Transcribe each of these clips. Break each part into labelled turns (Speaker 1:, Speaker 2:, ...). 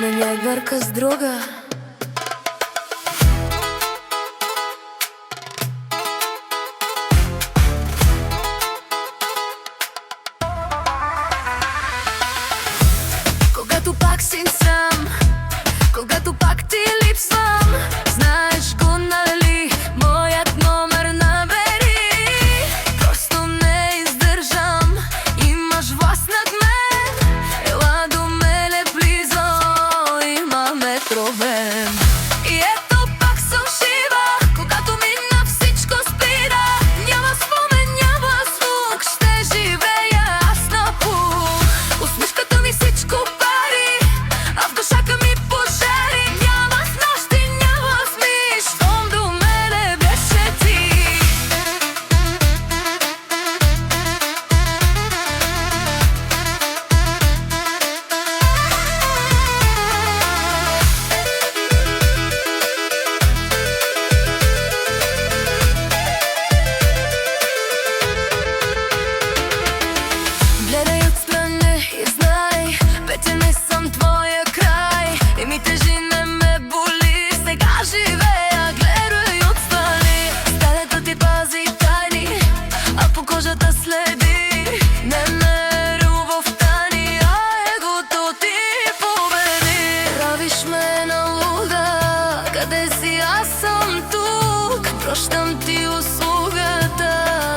Speaker 1: мене не бърка с друга. Когато пак си сам, когато пак ти липсвам, знаеш го, нали, моят номер набери. Просто не издържам, имаш власт над мен. Ела до мене близо, имаме проблем. И ето пак съм жива, когато мина всичко спира. Няма спомен, няма звук, ще живея аз на пух. Усмивката ми всичко пари, а в душака ми пожари. Няма нощи, няма смиш, щом до мене беше ти. Гледай отстране и знай, вече не съм твоя край. И ми тежи, не ме боли, сега живея, гледай отстрани. Сталето ти пази тайни, а по кожата следи. Не ме любовта ни, а егото ти победи. Правиш ме на луда, къде си, аз съм тук. Прощам ти услугата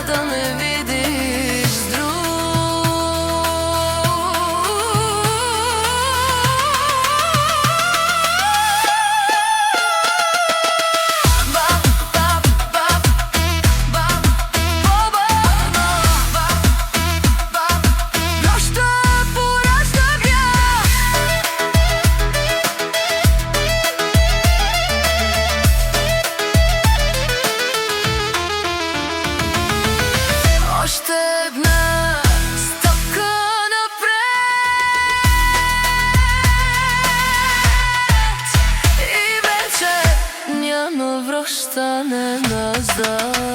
Speaker 1: да ме видиш с друг. Още една стъпка напред и вече няма връщане назад.